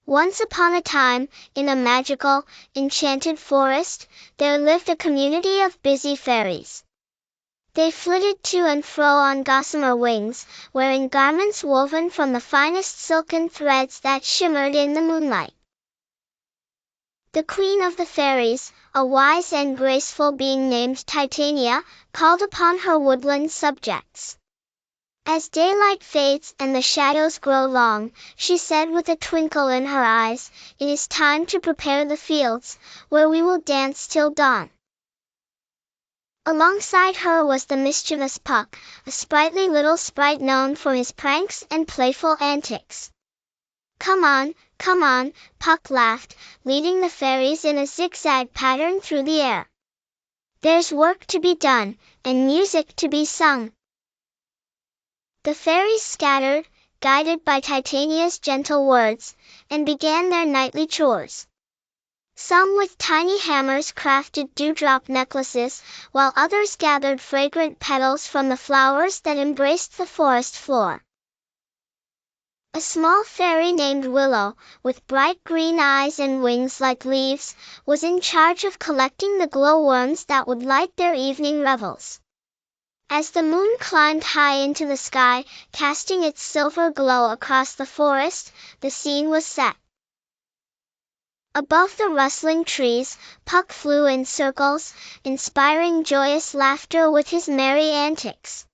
Once upon a time, in a magical, enchanted forest, there lived a community of busy fairies. They flitted to and fro on gossamer wings, wearing garments woven from the finest silken threads that shimmered in the moonlight. The queen of the fairies, a wise and graceful being named Titania, called upon her woodland subjects. As daylight fades and the shadows grow long, she said with a twinkle in her eyes, "It is time to prepare the fields, where we will dance till dawn." Alongside her was the mischievous Puck, a sprightly little sprite known for his pranks and playful antics. Come on," Puck laughed, leading the fairies in a zigzag pattern through the air. "There's work to be done, and music to be sung." The fairies scattered, guided by Titania's gentle words, and began their nightly chores. Some with tiny hammers crafted dewdrop necklaces, while others gathered fragrant petals from the flowers that embraced the forest floor. A small fairy named Willow, with bright green eyes and wings like leaves, was in charge of collecting the glowworms that would light their evening revels. As the moon climbed high into the sky, casting its silver glow across the forest, the scene was set. Above the rustling trees, Puck flew in circles, inspiring joyous laughter with his merry antics.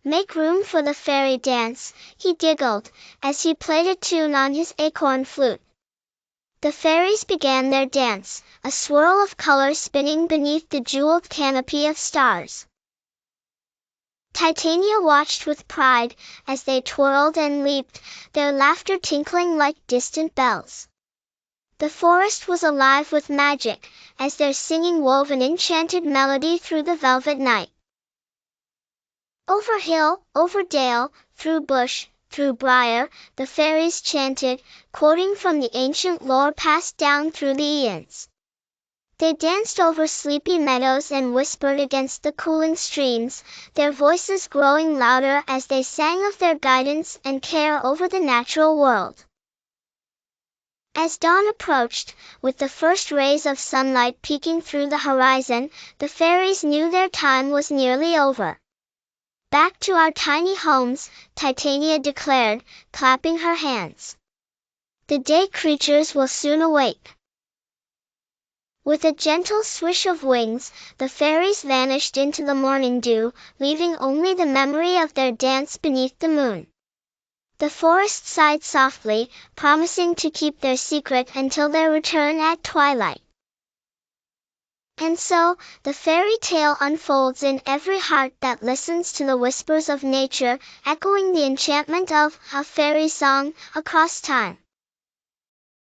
"Make room for the fairy dance," he giggled, as he played a tune on his acorn flute. The fairies began their dance, a swirl of color spinning beneath the jeweled canopy of stars. Titania watched with pride, as they twirled and leaped, their laughter tinkling like distant bells. The forest was alive with magic, as their singing wove an enchanted melody through the velvet night. Over hill, over dale, through bush, through briar, the fairies chanted, quoting from the ancient lore passed down through the eons. They danced over sleepy meadows and whispered against the cooling streams, their voices growing louder as they sang of their guidance and care over the natural world. As dawn approached, with the first rays of sunlight peeking through the horizon, the fairies knew their time was nearly over. "Back to our tiny homes," Titania declared, clapping her hands. "The day creatures will soon awake." With a gentle swish of wings, the fairies vanished into the morning dew, leaving only the memory of their dance beneath the moon. The forest sighed softly, promising to keep their secret until their return at twilight. And so, the fairy tale unfolds in every heart that listens to the whispers of nature, echoing the enchantment of a fairy song across time.